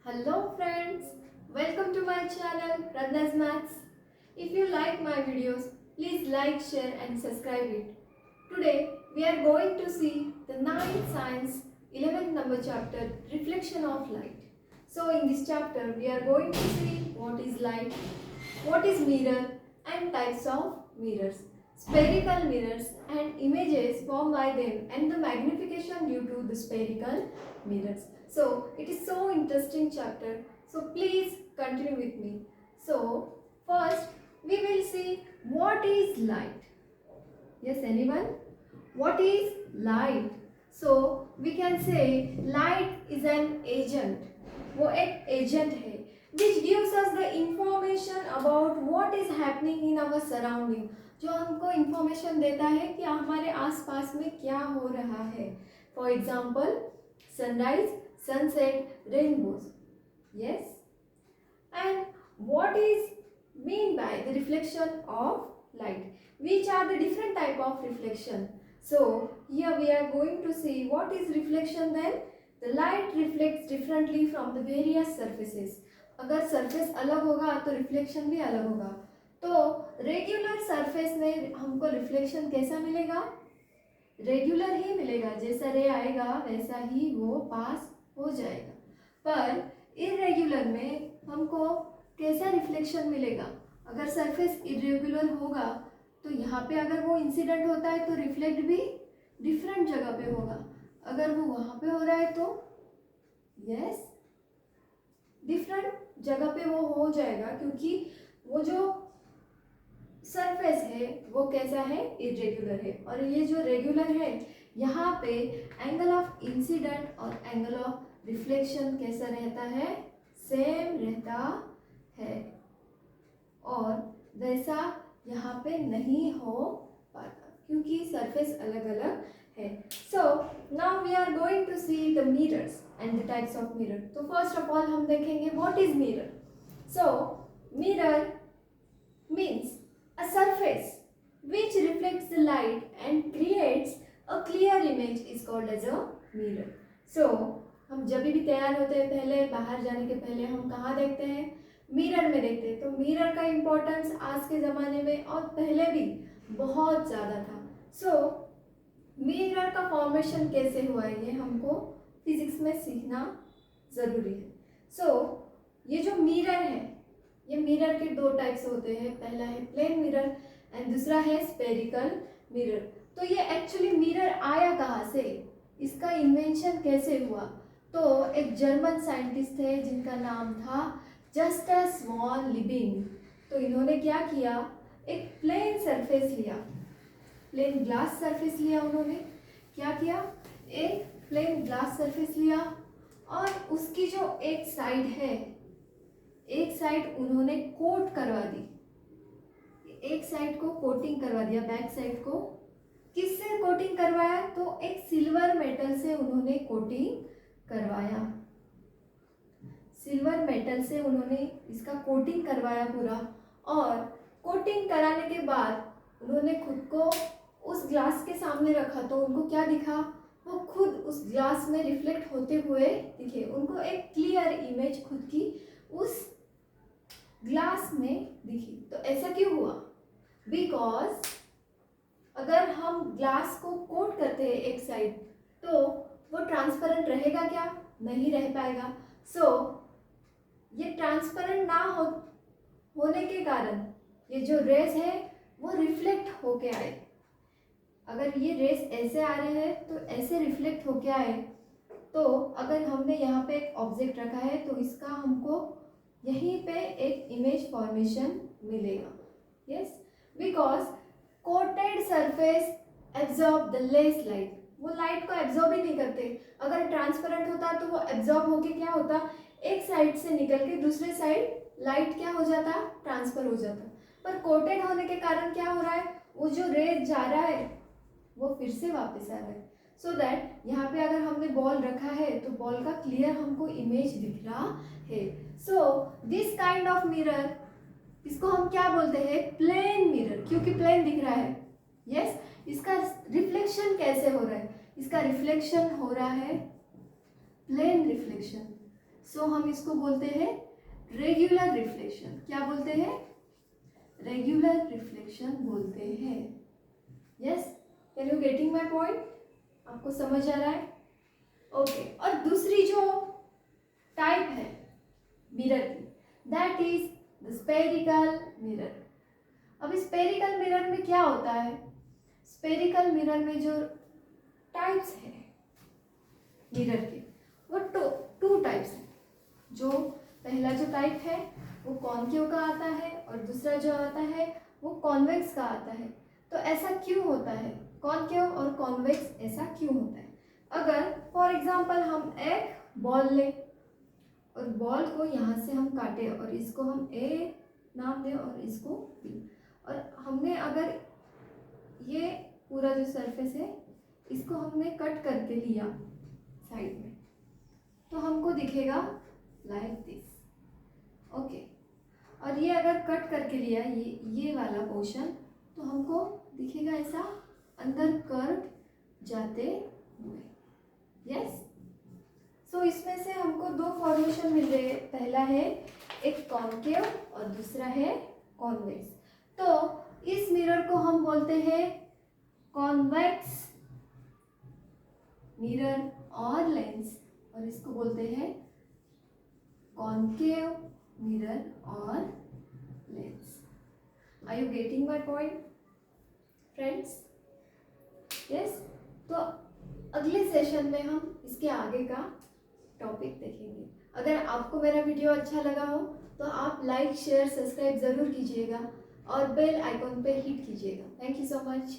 Hello friends, welcome to my channel Radha's Maths. If you like my videos, please like, share and subscribe it. Today we are going to see the 9th science 11th number chapter reflection of light. So in this chapter we are going to see what is light, what is mirror and types of mirrors, spherical mirrors and images formed by them and the magnification due to the spherical mirrors. So it is so interesting chapter. So please continue with me. So first we will see what is light. Yes, anyone? What is light? So we can say light is an agent. वो एक agent है which gives us the information about what is happening in our surrounding. जो हमको information देता है कि हमारे आसपास में क्या हो रहा है. For example, sunrise, sunset, rainbows. Yes. And what is mean by the reflection of light? Which are the different type of reflection? So here we are going to see what is reflection then. The light reflects differently from the various surfaces. अगर surface अलग होगा तो reflection भी अलग होगा. तो regular surface में हमको reflection कैसा मिलेगा? Regular ही मिलेगा. जैसा रे आएगा वैसा ही वो पास हो जाएगा. पर irregular में हमको कैसा रिफ्लेक्शन मिलेगा? अगर सरफेस इरेगुलर होगा तो यहाँ पे अगर वो इंसिडेंट होता है तो रिफ्लेक्ट भी डिफरेंट जगह पे होगा. अगर वो वहाँ पे हो रहा है तो यस डिफरेंट जगह पे वो हो जाएगा, क्योंकि वो जो सरफेस है वो कैसा है? इरेगुलर है. और ये जो रेगुलर है यहाँ पे एंगल ऑफ इंसिडेंट और एंगल ऑफ रिफ्लेक्शन कैसा रहता है? सेम रहता है. और वैसा यहाँ पे नहीं हो पाता क्योंकि सरफेस अलग अलग है. So now we are going to see the mirrors and the types of mirror. तो फर्स्ट ऑफ ऑल हम देखेंगे what is mirror. So mirror means a surface which reflects the light and creates a clear image is called as a mirror. So हम जब भी तैयार होते हैं पहले बाहर जाने के पहले हम कहाँ देखते हैं? मिरर में देखते हैं. तो मिरर का इम्पोर्टेंस आज के ज़माने में और पहले भी बहुत ज़्यादा था. सो मिरर का फॉर्मेशन कैसे हुआ है ये हमको फिजिक्स में सीखना ज़रूरी है. सो ये जो मिरर है ये मिरर के दो टाइप्स होते हैं. पहला है प्लेन मिरर एंड दूसरा है स्फेरिकल मिरर. तो ये एक्चुअली मिरर आया कहाँ से? इसका इन्वेंशन कैसे हुआ? तो एक जर्मन साइंटिस्ट थे जिनका नाम था जस्टस वॉन लिबिंग. तो इन्होंने क्या किया? एक प्लेन सरफेस लिया, प्लेन ग्लास सरफेस लिया. उन्होंने क्या किया? एक प्लेन ग्लास सरफेस लिया और उसकी जो एक साइड है, एक साइड उन्होंने कोट करवा दी. एक साइड को कोटिंग करवा दिया, बैक साइड को. किससे कोटिंग करवाया? तो एक सिल्वर मेटल से उन्होंने कोटिंग करवाया. सिल्वर मेटल से उन्होंने इसका कोटिंग करवाया पूरा. और कोटिंग कराने के बाद उन्होंने खुद को उस ग्लास के सामने रखा तो उनको क्या दिखा? वो खुद उस ग्लास में रिफ्लेक्ट होते हुए दिखे. उनको एक क्लियर इमेज खुद की उस ग्लास में दिखी. तो ऐसा क्यों हुआ? बिकॉज अगर हम ग्लास को कोट करते हैं एक साइड तो वो ट्रांसपेरेंट रहेगा क्या? नहीं रह पाएगा. सो ये ट्रांसपेरेंट ना होने के कारण ये जो रेस है वो रिफ्लेक्ट होके आए. अगर ये रेस ऐसे आ रहे हैं तो ऐसे रिफ्लेक्ट होके आए. तो अगर हमने यहाँ पे एक ऑब्जेक्ट रखा है तो इसका हमको यहीं पे एक इमेज फॉर्मेशन मिलेगा. Yes, because coated surface absorb the less light. वो लाइट को एब्जॉर्ब ही नहीं करते. अगर ट्रांसपेरेंट होता तो वो एब्जॉर्ब होके क्या होता? एक साइड से निकल के दूसरे साइड लाइट क्या हो जाता? ट्रांसफर हो जाता. पर कोटेड होने के कारण क्या हो रहा है? वो जो रेज जा रहा है वो फिर से वापस आ रहा है. सो दैट यहाँ पे अगर हमने बॉल रखा है तो बॉल का क्लियर हमको इमेज दिख रहा है. So this kind of mirror, इसको हम क्या बोलते हैं? प्लेन मिरर, क्योंकि प्लेन दिख रहा है. यस, इसका रिफ्लेक्शन कैसे हो रहा है? इसका रिफ्लेक्शन हो रहा है प्लेन रिफ्लेक्शन. सो हम इसको बोलते हैं रेगुलर रिफ्लेक्शन। क्या बोलते हैं? रेगुलर रिफ्लेक्शन बोलते हैं। Yes, can you getting my point? आपको समझ आ रहा है? ओके, और दूसरी जो टाइप है मिरर की, that is the spherical mirror. अब स्पेरिकल मिरर में क्या होता है? स्पेरिकल मिरर में जो टाइप्स है मिरर के, वो टू टाइप्स है। जो पहला जो टाइप है वो कॉनकेव का आता है और दूसरा जो आता है वो कॉन्वेक्स का आता है। तो ऐसा क्यों होता है? कॉनकेव और कॉन्वेक्स ऐसा क्यों होता है? अगर फॉर एग्जांपल हम एक बॉल लें और बॉल को यहाँ से हम काटे और इसको हम ए नाम दें और इसको बी, और हमने अगर ये पूरा जो सरफेस है इसको हमने कट करके लिया साइड में, तो हमको दिखेगा लाइक दिस। ओके, और ये अगर कट करके लिया ये वाला पोर्शन, तो हमको दिखेगा ऐसा अंदर कर्व जाते हुए। यस, सो इसमें से हमको दो फॉर्मेशन मिल रहे हैं। पहला है एक कॉनकेव और दूसरा है कॉन्वेक्स। तो इस मिरर को हम बोलते हैं कॉन्वेक्स मिरर और लेंस, और इसको बोलते हैं कॉनकेव मिरर और lens. Are you getting my point friends? Yes, तो अगले सेशन में हम इसके आगे का टॉपिक देखेंगे। अगर आपको मेरा वीडियो अच्छा लगा हो तो आप लाइक शेयर सब्सक्राइब ज़रूर कीजिएगा और बेल आइकॉन पे हिट कीजिएगा। Thank you so much.